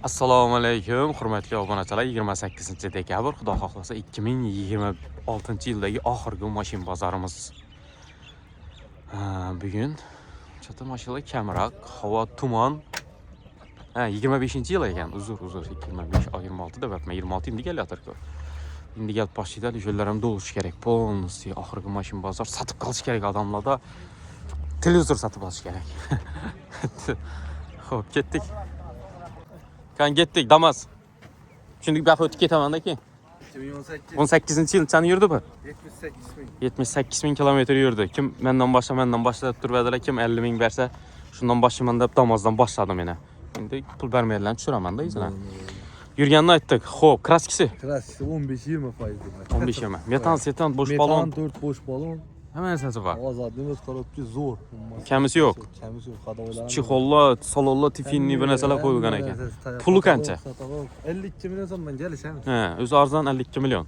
Assalomu alaykum, hurmatli obunachilar. 28-dekabr, xudo xohlasa 2026-yildagi oxirgi mashina bozorimiz. Bugun chata mashinalar kamroq, havo tuman. 25-yil ekan. Uzr, 25, 26 deb aytma, 26 endi kelyapti-ku. Endi kelib boshlaydi, yo'llar ham to'lish kerak. Polностью oxirgi mashina bozor sotib qolish kerak odamlarda. Televizor sotib olish kerak. Xo'p, ketdik. Kan ketdik, Damas. Shunday bir o'tib ketaman-da keyin. 2018-yil qancha yurdi bu? 78.000 kilometr yurdi. Kim mendan boshlab turadilar, kim 50.000 bersa, shundan boshlayman deb Damazdan boshladim meni. Endi pul bermaydilar, tushiraman-da izini. Yurganini aytdik. Xo'p, kraskisi? Kraskisi 15-20%. 15-20. Metan, bo'sh balon. Metan 4 bo'sh balon. Hamma narsasi bor. Ozodning o'z korobki zo'r. Kamisi yo'q. Kamisi yo'q, xadolar. Chixollar, salonlar, tifinni bir narsalar qo'yilgan ekan. Puli qancha? 52 million so'mdan kelishamiz. O'zi arzon 52 million.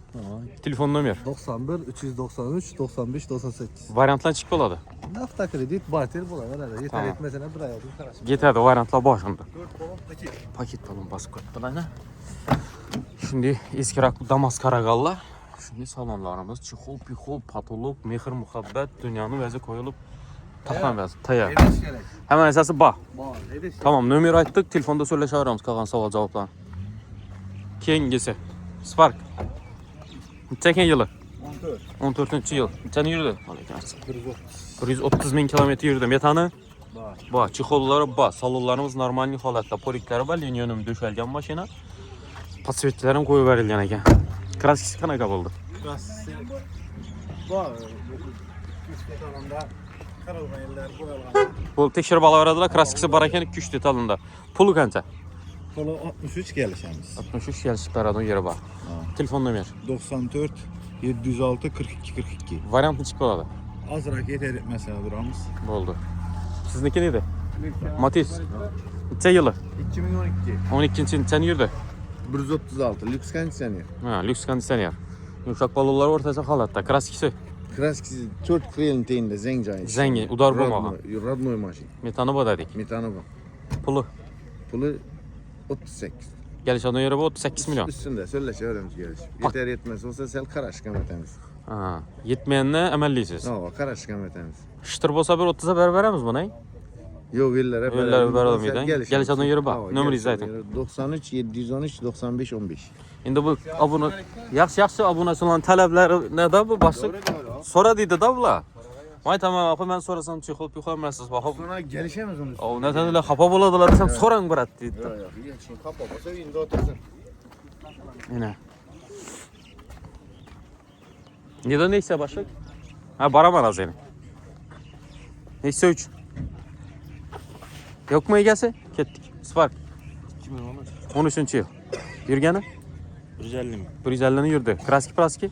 Telefon nomer 91 393 95 98. variantlar chiqib bo'ladi. Nafta kredit barter bo'laveradi. Yetar etmasana bir oydan qarashib. Yetadi variantlar bor shunda. 4 balon paket. Paket balon bosib qo'yibdilar. Shunday eskiroq Damas Karagalla. Shunday salonlarimiz, chixol, pixol, patolog, mehr, muhabbat, dunyoning o'zi qo'yilib, taqam yoz, tayyor. Hamma narsasi bor. Bor, edish. Tamam, nomer aytdik, telefonda so'rashaveramiz qolgan savol-javoblarni. Keyingisi Spark. Necha yili? 14. 14-yil. Qancha yurdi? 130.000 kilometr yurdi. Metani? Bor. Chixollari bor. Salonlarimiz normal holatda, poliklari bor, liniyonum döşelgan mashina. Patsvetlar ham qo'yib berilgan ekan. Kraskisi qanaqa bo'ldi? Kraskisi bor. Kichkinalarda qaralgan yerlar bo'lalgan. Bu tekshirib olaveradilar, kraskisi bor ekan 2-3 detalında. Puli qancha? Puli 63 kelishamiz. 63 kelishib beradi, yeri bor. Telefon nomer 94 706 42 42. variantni chiqib bo'ladi. Azroq yetar etmasa duramiz. Bo'ldi. Sizniki neydi? Matiz. Necha yili? 2012. 12-yil qancha yurdi? 136 lyuks konditsioner. Lyuks konditsioner. Yumshoq balonlar o'rtacha holatda. Kraskisi? Kraskisi 4 krelin teyinda zang joyi. Zangi, udar bo'lmagan. Родной mashina. Metani bor dedik. Metani bor. Puli? Puli 38. Kelishadigan yeri bu 38 million. Üstünde söyleşeverimiz geliş. Yeter yetmez olsa sel qarashgan etamiz. Yetmaganni amallaysiz. Ha, qarashgan etamiz. Shitir bo'lsa bir 30 ga berib beramiz buni. Yo'q, yillar berolmaydi. Kelishadigan yeri bor. Nomeringizni ayting. 93 713 95 15. Endi bu obuna yaxshi obunachilarning talablari nada bu boshliq? So'ra deydi-da bular. Aytaman, opa men so'rasam chixol pixolmaysiz. Sonra gelişemiz onu. O ne dediler, xafa bo'ladilar desam so'rang birat deydi. Yo'q, yeching xafa bo'lsa endi o'tirsin. Mana. Neden neyse boshliq? Ha, boraman hozir yana. Neyse 3. Yo'qmi egasi? Ketdik. Spark 2013-yil. Yurgani? 150 mi? 150 ni yurdi. Kraski?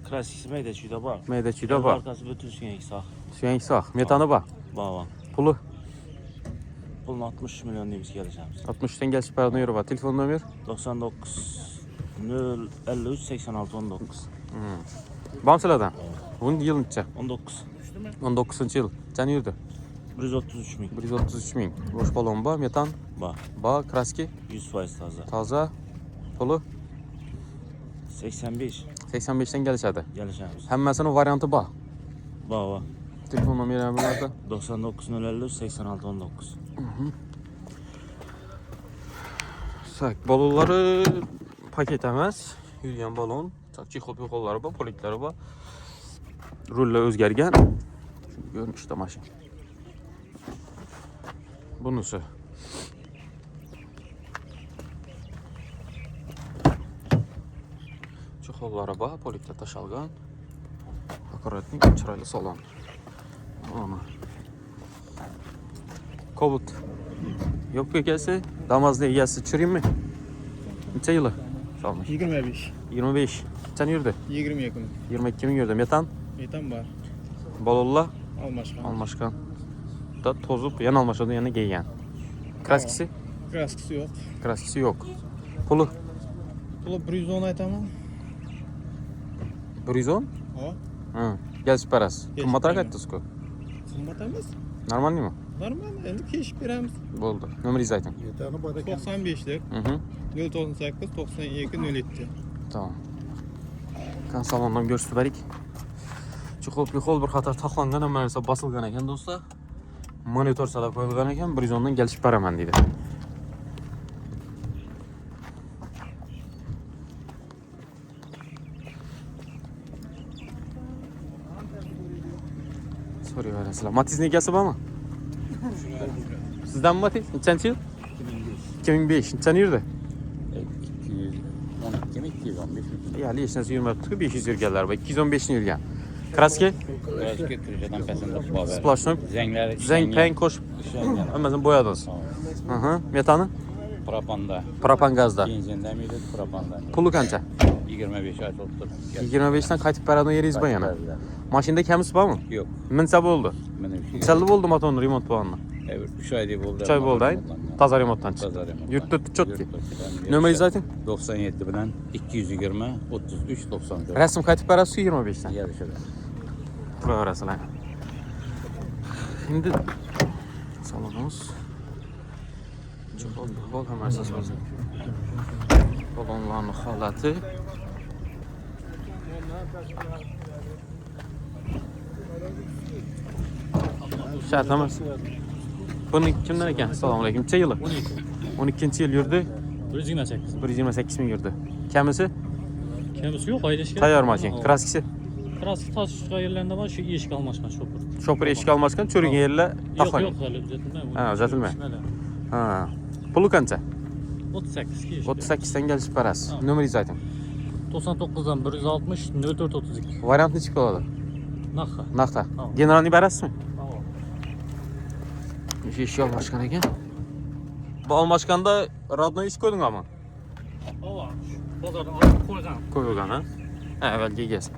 Klassik mayda-chuyda bor. Mayda-chuyda bor. Arkasi butun suyank sog'. Suyank sog'. Metani bor. Bor. Puli? Pulni 60 million deymiz kelishamiz. 60 dan kelishib beradi yuri bor. Telefon nomer? 99 053 86 19. Bamsilardan. Bunun yıl necha? 19. 19-yil. Qancha yurdi? 133 ming. 133 ming. Bo'sh balon bor, metan Bor. bor, kraski 100% toza. toza. Puli 85. 85 dan kelishadi. Kelishamiz. Hammasini varianti bor. Bor. Telefon nomerini bilasan? 99 053 86 19. Sak balonlari paket emas, yurgan balon. Chixol-pixollari bor, poliklari bor. Rullar o'zgargan. Ko'rinishda mashina. Bunisi chixollari bor, poliklar tashalgan. Akkuratning chiroyli salon. Mana. Kobut. Yo'q egasi, Damazning egasi chiringmi? Necha yili? Salmosh. 25. 25. Qancha yurdi? 22 ming. 22 ming yurdi. Metan? Metan bor. Balonlar Almashgan. Da tozib, yana almashadi, yana kelgan. Kraskisi? Kraskisi yo'q. Kraskisi yo'q. Puli? Puli 110 aytaman. 110? Ha. Kelishib berasiz. Qimmatroq aytdingiz-ku. Qimmat emas. Normalmi? Normal, endi keşik beramiz. Bo'ldi. Nomeringizni ayting. Yetani bor ekan. 95'lik Mhm. 098 92 07. Tamam. Kan salondan ko'rsatib berik. Chuqul bir qator taxlangan hamma narsa bosilgan ekan do'stlar. Monitor salab qo'yilgan ekan, 110 dan kelishib beraman deydi. So'rayverasizlar. Matizning egasi bormi? Sizdanmi Matiz? Nechanchi yil? 2005. Nechanchi yurdi? 212 mi 215 mi? Ya hech narsa yurmabdi-ku, 500 yurganlar va 215 ni yurgan. Kraska, Kraska kirijadan pesanda bor. splashnoy, Zanglar zang pang qo'shib ishlangan. hammasini bo'yadingiz. Aha, metani, Propanda. propan gazda. Benzindan miydi? Propanda. Puli qancha? 25 oy o'tdi. 25 dan qaytib beradigan yeringiz bor yana. Mashinada kamisi bormi? Yo'q. Minsa bo'ldi. Mana shu. Necha bo'ldi motorni remont bo'lgani? 3 oyda bo'ldi. 3 oy bo'ldi, ay. Toza remontdan chiqdi. Toza remont. Yurtda chotki. Nomeringizni ayting. 97 bilan 220 33 94. Rasm qaytib berasiz 25 dan. Yarışadi. Turaverasizlar. Endi salonimiz Bol hamma narsasi bor. Balonlarning holati. Shart emas. Buni kimdan ekan? Assalomu alaykum. Necha yili? 12-yil yurdi. 128. 128 ming yurdi. Kamisi? Kamisi yo'q, haydashga. Tayyor mashina. Kraskisi. Kraski tashishga yerlarida bor, shu eshik almashgan shopir. Shopir eshik almashgan, cho'rigan yerlar Yo'q, taxlagan. yo'q, hali uzatilmaydi. Ha, uzatilmaydi. Ha. Puli qancha? 38 ga eshik. 38 dan kelishib berasiz. Nomeringizni ayting. 99 dan 160 04 32. Variant nechi bo'ladi? Naxa. Naqta. Tamam. Generalni berasizmi? Tamam. O'sha eshik almashgan ekan. Bu almashganda rodnoy ish qo'ydingmi? Ava. Bozordan olib qo'ygan. Qo'yilgan, ha? Ha, avvalgi egasi.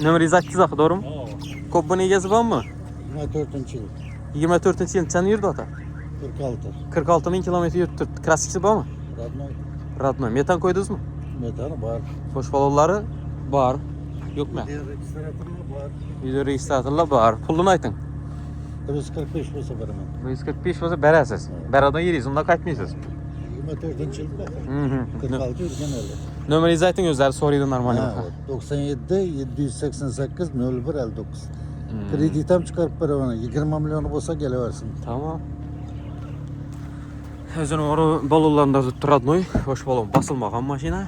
Nomeringiz aytdingiz, to'g'rimi? Ava. Ko'p buni egasi bormi? 24-yil. 24-yil necha yurdi ota? 46. 46 ming kilometr yurib turibdi. Kraskisi bormi? Radnoy. Radnoy. Metan qo'ydingizmi? Metani bor. Bosh balonlari bor. Yo'qmi? Registratorlar bor. Video registratorlar bor. Pulini ayting. 145 bo'lsa beraman. 145 bo'lsa berasiz. Beradan yeringiz, unda qaytmaysiz. 24-yil bor. Mhm. 46 yurgan edi. Nomeringizni ayting, o'zlari so'raydi normal. 97 788 01 59. Kredit ham chiqarib beraman. 20 million bo'lsa kelaversin. Tamam. O'zini balonlarida Radnoy, bosh balon bosilmagan mashina.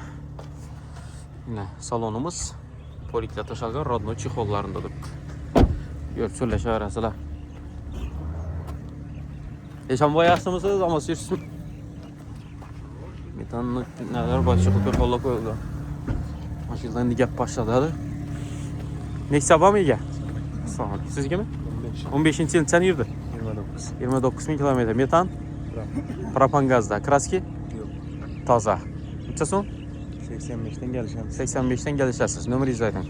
Mana salonimiz poliklar tashalgan Radnoy chexollarida turibdi. Yurib so'rashaverasizlar. Eşan boyarsınız ama sürüsün. Metanın neler başlıklı bir kolla koyuldu. Maşından gap başladı. Ne sabah mı ya? Sağ ol. Sizce mi? 15. yıl sen yurdu. 29 bin kilometre. Metan? Propan gazda. Kraski? Yok. Taza. Neçə son? 85'ten geleceğim. 85'ten gelişersiniz. Nömrə zaten.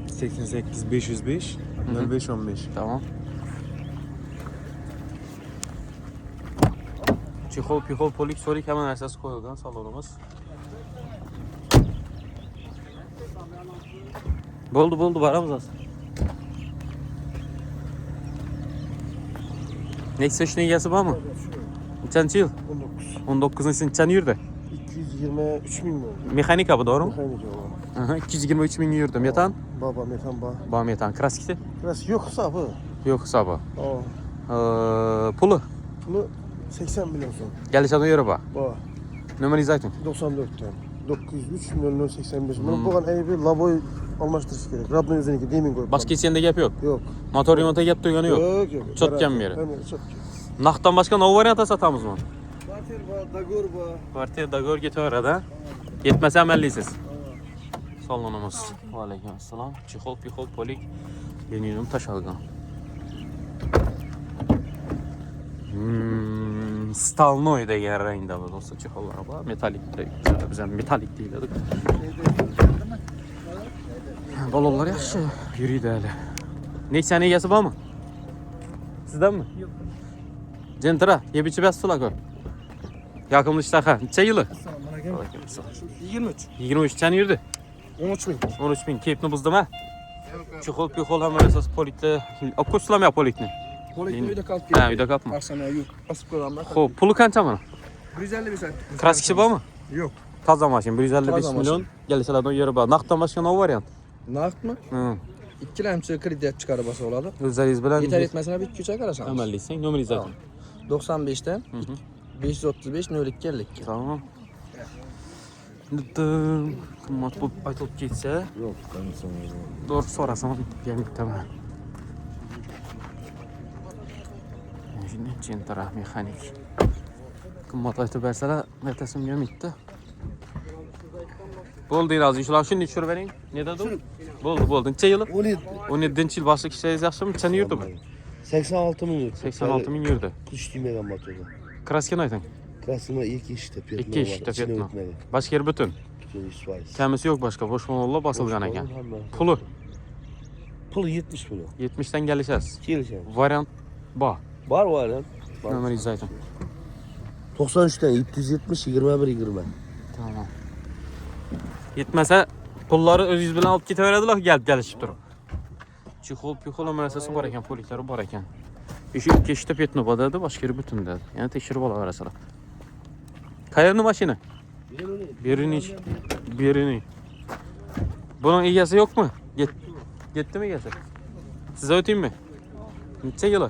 88 505 05 15. Tamam. Çexol, pixol, polik, sorik hemen əsas koyulgan salonumuz. Buldu varamız az. Nexus 3'ün egəsi var mı? Neçənci yıl? 19. 19'un için neçəni yurdu? 223 bin oldu. Mexanika bu doğru mu? Mekanik olan. Aha, 223 bin yurdu. Metan? Baba metan ba. Ba metan. Kraskisi? Biraz yok hesabı. Yok hesabı. Aa. Pulu? Bunu 80 milyon son. Gəlişədən yürü ba. Ba. Nömrənizi aytın. 94'ten. 903 milyon 85. Bunu bu kadar iyi bir laboy almıştırış gerek. Radyo'nun üzerindeki demin koyup. Başqa içində gəp yox. Yok. Motor remonta gəp döygəni yox. Yok. Çötkən beri. Hemen çötkən. Naqddan başqa nə varianta satamız mı? Quartier ba, Dagor ba. Kvartiya Dagor getəverədə. Yetməsə əməllisiz. Salonumuz. Və aleykümselam. Çixol, pixol, polik. Yeni taşalqan. Stalnoy degan rangda bu do'stlar chexollar bor. Metalik biz ham metalik deyiladi. Balonlar yaxshi yuriydi hali. Nexani egasi bormi? Sizdanmi? Yo'q. Jentra, yeb ichib yasizlar ku. Yoqimli ishtaha. Necha yili? 23. 23 chani yurdi? 13 bin. Keyifli buzdum ha? Çuxul, püxul, hemen esas polikli. Akuşlam ya polikli. Polikli uyda kalıp Ha, uyda kapma. Akşamlar yok. Basıp koyulanlar. Xo'p, puli qancha mana? 150 sen. Kraskisi bormi? Yok. Toza mashina 155 Toza million. Kelishlardan yeri bor. Naqddan boshqa nima variant? Naqd mı? Hı. İkilemçi kredit çıkarı basa oladı. O'zingiz bilan Yeter etmesine bir küçük arasam. amallaysan, nomeringizni ayting. 95'ten 535 02 50. Tamam. Qimmat bo'lib aytilib ketsa, Yok, ben sana. to'g'ri so'rasam, bermayapman. Shunday chentara mexanik. Qimmat aytib bersalar, ertasi bermaydi. Bo'ldi, hozir shular shunday tushirib bering. Ne dedi u? Bo'ldi. Necha yili? 17-yil boshqa ishlaysiz yaxshimi? Necha yurdi bu? 86 milyon. 86 ming yurdi. Kuş düğmeden motorda. Kraskani ayting. Krasnoma 2 işte. Ikki eshikda petno. Boshqa yer butun. Kamisi yo'q boshqa, bosh mollar bosilgan ekan. Puli Pulu 70 milyon. 70 dan kelishasiz. Geleceğim. Variant bor. Var lan. Nomeringizni ayting. 93'ten 770 21 20. Tamam. Yetmasa pullari o'zingiz bilan olib ketaveradilar, kelishib turib. Chixol muassasasi bor ekan, poliklari bor ekan. Ishi ikki eshikda petno bor dedi, boshqa yer butun dedi. Yana tekshirib olaverasalar. Qayerni mashina? Berini. Buning egasi yo'qmi? Ketdimi egasi? Siz o'tingmi? Necha yili?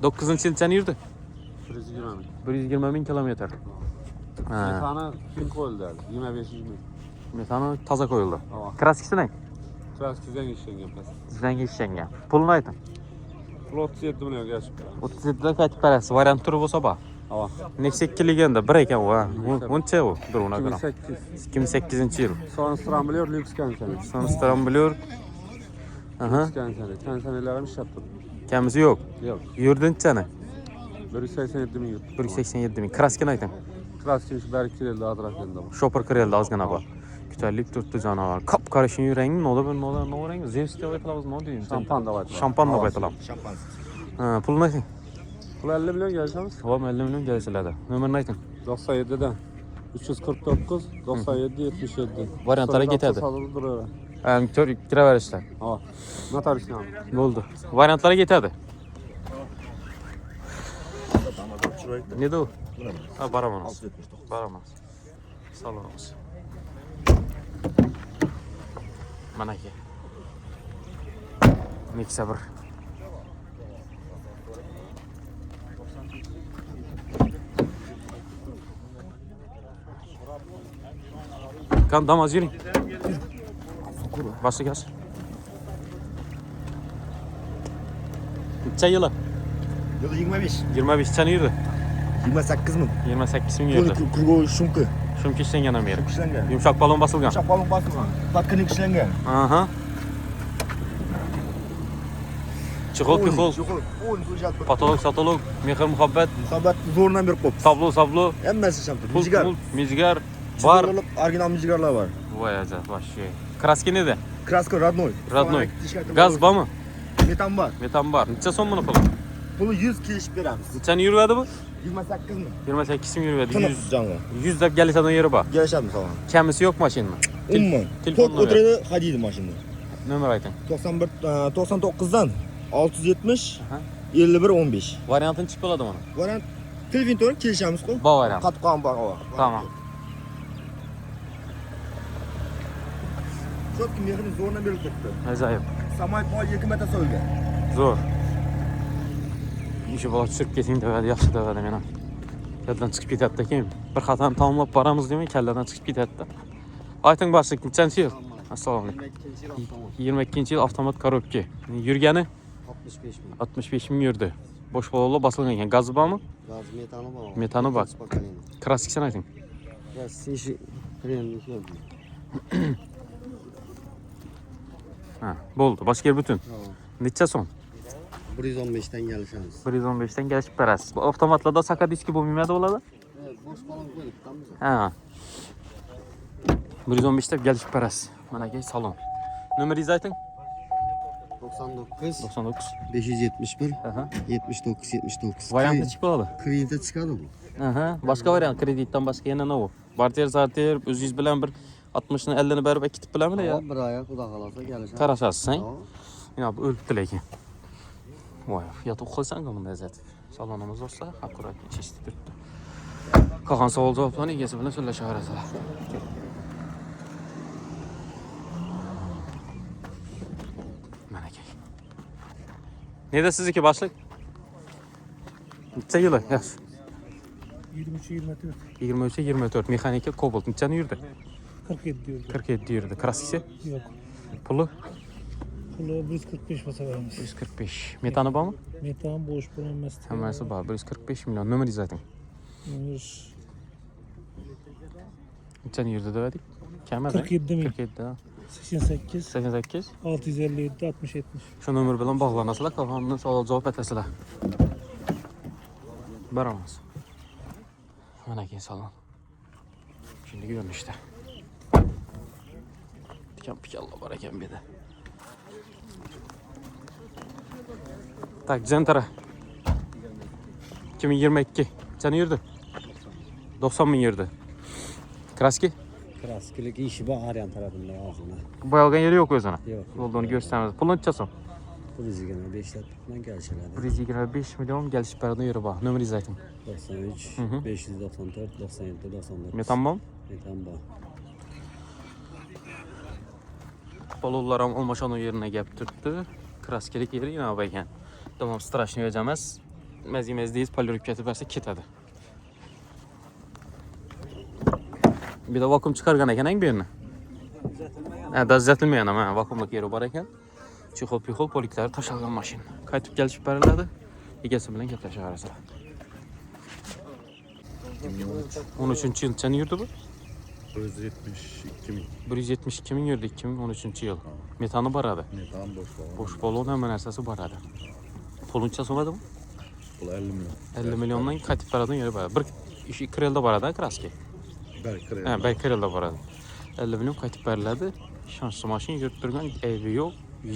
9-yilchani yurdi. 120 ming kilometr. Metana kim koyuldu? 25 ming. Metana toza qo'yildi. Kraskisi ne? Kraskizden işlengen pes. Sizdan ishlangan. Pulni ayting. 37 milyon geçip. 37 da qaytib berasiz. Variant turi bo'lsa bor. Ava. Nexia 2 legenda 1 ekan u. Uncha u. Dur una ko'ram. 2008-yil. Sonra Stramblyor lüks kenseli. Sonstran biliyor. Aha. Lüks kenseli. Kenselilerim iş yaptım. Kamisi yo'q. Yok. Yurdinchani? 187 milyon. 187 ming. Kraskini ayting. Kraskiz belki de daha atraf yerinde bu. Shopper kireldi ozgina bor. Kutalib turibdi janovar. Qop-qora rangi, nola rangi. Zevs deb aytilamiz, nima deymiz? Şampan da var. Şampan deb aytilamiz. Ha, pulni ayting. Pul 50 milyon geleceğimiz. Tamam, 50 million kelishiladi. Nomerini ayting. 97'den. 349, 97, 77. Variantlara ketadi. Salılı duruyor. Kiraverishlar. Ava. Notaris ne abi? Bo'ldi. Variantlara ketadi. Ne de o? Ha, baramanız. Baramanız. Salonumuz. Mana ki. Nexia 1. Kan damaz yürüyün. Başla gelsin. Necha yılı? Yılı 25. 25 çanı yürüdü. 28 mı? 28 ming yurdi. Kurgo şumku. Shumka ishlangan ham beri. İşlengen. Yumshoq balon bosilgan. Şapalın basılgan. Patkanik işlengen. Aha. Chixol, pixol, patolog, satolog, mehr muhabbat, Muhabbat zorundan bir kop. sablo, Emmesi şamtı. pul, Müzigar. mizgar var. Var. Original müzigarlar var. Vay ajab, вообще. Kraski nede? Kraska Radnoy. Radnoy. Gaz bormi? Metan var. Metan bor. Necha so'm buni puli? Bunu 100 kiliş veremiz. Nechani yuradi bu? 28 mı? 28 ming yuradi. Tınıp canlı. 100 deb kelishadigan yeri bor. Gelişelim sana. Kamisi yo'q mashinani. Umman. Telefon Tok oturuyor hadiydi maşında. Nomer ayting. 99'dan 670 Aha. 51 15. Variantini chiqib bo'ladimi buni? Variant telefon to'g'ri kelishamiz ku. Bor variant. Qatqon bor. Tamam. Çok kim yerini zoruna berib turibdi. Ajoyib. Samolyot boy 2 metr so'lgan. Zo'r. Ishi bola tushirib keting degadi, yaxshi degadi meni. Kalladan chiqib ketadi keyin. Bir xatoni tamomlab boramiz demay, kalladan chiqib ketadi. Ayting boshliq, nechanchi yil? Assalomu alaykum. 22-yil avtomat korobka. Yurgani 65 ming yurdi. Bosh balolar bosilgan ekan. Gazi bormi? Gaz metani bor. Metani bor. Kraskasini ayting. Ya sishi kremli yo'q. Ha, bo'ldi. Boshqa yer butun. Necha so'm? 115 dan kelishamiz. 115 dan kelishib berasiz. Bu avtomatlarda saka diski bo'lmaydi bo'ladi? Bosh balon qo'yib tammiz. Ha. 115 deb kelishib berasiz. Mana ke salon. Nomeringizni ayting. 99 99. 571 Aha. 79 79. Variantni chiqib bo'ladi. Kreditda chiqadi bu. Aha. Boshqa variant kreditdan boshqa yana nima bu? Barter zarter o'zingiz bilan bir 60 ni 50 ni berib ketib bilamizlar ya. Bir aya xudo xolasa kelishamiz. Qarashasiz, sen? Tamam. Ya bu o'libdi lekin. Voy, yotib qo'ysang bunday izzat. Salonimiz olsa, akkurat chishdi turibdi. Qolgan savol-javoblarni egasi bilan so'zlashaverasizlar. Mana aka. Neda sizniki boshliq? Necha yili? Yaxshi. 23-24 mexanika Cobalt nechani yurdi? 47 yurdi. 47 yurdi. Kraskisi? Yo'q. Puli? Puli 145 bo'lsa beramiz. 145. Metani bormi? Metan bo'sh bo'lmas. Hammasi bor. 145 million. Nomeringizni ayting. Nechani yurdi dedik? Kamida? 47 ming. 47 da. 88 88. 657 60 70. Shu nomer bilan bog'lanasizlar, qolganini savol-javob etasizlar. Boramiz. Mana keyin salon. Shunday ko'rinishda. Pikan-pikanlar bor ekan bu yerda. Tak, Gentra. 2022. Qancha yurdi? 90 ming yurdi. Kraski? Kraskilik ishi bor Aryan tarafidan hozirda. Boyalgan yeri yo'q o'zini. Yo'q. Yo'lda uni ko'rsatamiz. Pulni necha so'm? 125 bilan kelishiladi. 125 million kelishib beradi yeri bor. Nomeringizni ayting. 93 594 97 94. Metan bormi? Metan bor. Balonlar ham almashonu yerine gap turibdi. Kraskilik yeri yana bor ekan. Tamam, strashniy emas. Mez deyiz, polirib ketib bersa ketadi. Bir de vakum chiqargan ekan bu yerni. Ha, düzeltilmagan ama vakumlik yeri bor ekan. Chexol-pexol poliklari tashalgan mashina. Qaytib kelishib beriladi. Egasi bilan gaplashaverasizlar. 13-yil qancha yurdi bu? 172 ming. 172 ming yurdi 2013-yil. Metani boradi. Metan bosh bor. Bosh balon hamma narsasi boradi. Puluncha so'madi bu? Pul 50 million. 50 milliondan qaytib beradigan yeri bor. Bir ish krelda boradi, kraski. Ha, Baykrelda boradi. 50 million qaytib beriladi. Ishonchli mashina yurib turgan, aybi yo'q.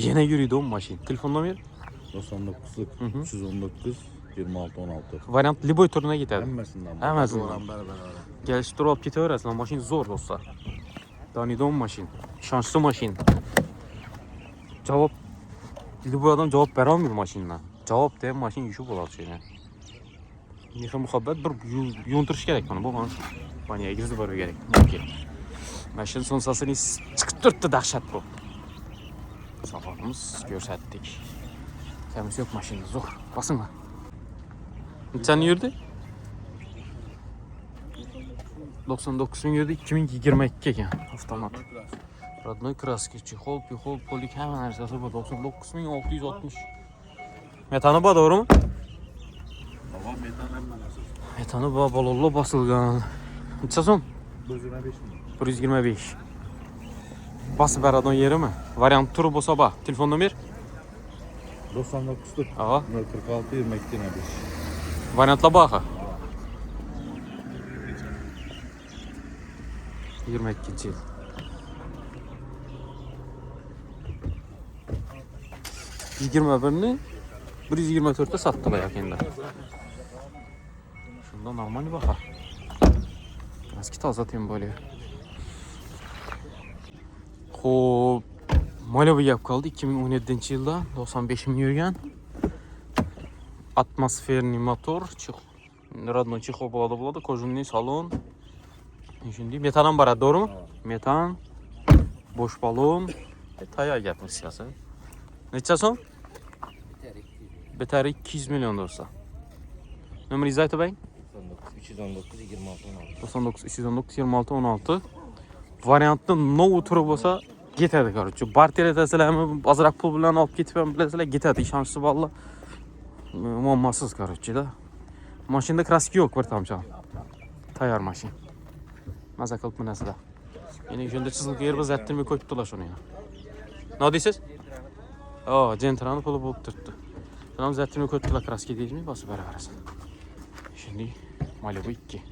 Yana yuriydi o mashina. Telefon nomeri 99 319 26 16. variant liboy turuna ketadi. Hammasidan. Hammasidan. Kelishib turib olib ketaverasizlar. Mashina zo'r do'stlar. Donidon mashina. Ishonchli mashina. Javob liboy odam javob bera olmaydi mashinadan. Javob deb mashina yurib bo'ladi shuna. Mehr muhabbat bir yuntirish kerak buni. Bu bana egizib borish kerak. Yo'q. Mashina sonsasini chiqib turibdi, dahshat bu. Salonimiz ko'rsatdik. Kamisi yo'q mashina zo'r. Bosinglar. Nechani yurdi? 99 ming yurdi, 2022 ekan avtomat. Родной краски, chexol, pexol, polik hamma narsasi bor. 99660. Metani bor, to'g'rimi? Tamam, metan hamma narsa. Metani bor, balonlar bosilgan. Necha so'm? 125 ming. 125. Basib beradigan yerimi? Variant turi bo'lsa bor. Telefon nomer? 99 Ava. 046 22 5. Variantlar bor. 22-yil. Yigirma birni 124'te sattılar yakında. Şunda normal bir baha. Eski taze atayım böyle. Hop. Mali bir yap kaldı 2017 yılda 95 bin yürgen. Atmosferli motor. Radno çiğ buladı. Kojunlu salon. Şimdi metan var, doğru mu? Metan. Boş balon. Taya yapmış siyasi. Neçə son? Beteri 200 milyon da olsa. Nomerinizı aytayım. 319 26 16. 99 319 26 16. Variantın novu turu olsa getadi короче. Barter etasizlarmi, azroq pul bilan olib ketib ham bilasizlar, getadi. Ishonchli balla. Muammosiz короче da. Mashinada kraski yo'q bir tomchi. Tayyor mashina. Maza qilib minasizlar. Yine shunda chizilgan yer biz ayttirmay qo'yib turlar shuni. Nima deysiz? O, Gentra'nın pulu bo'lib turibdi. Shuni ayttirmay qo'yib turlar, kraski deysizmi? Bosib beraverasiz. Şimdi Malibu 2.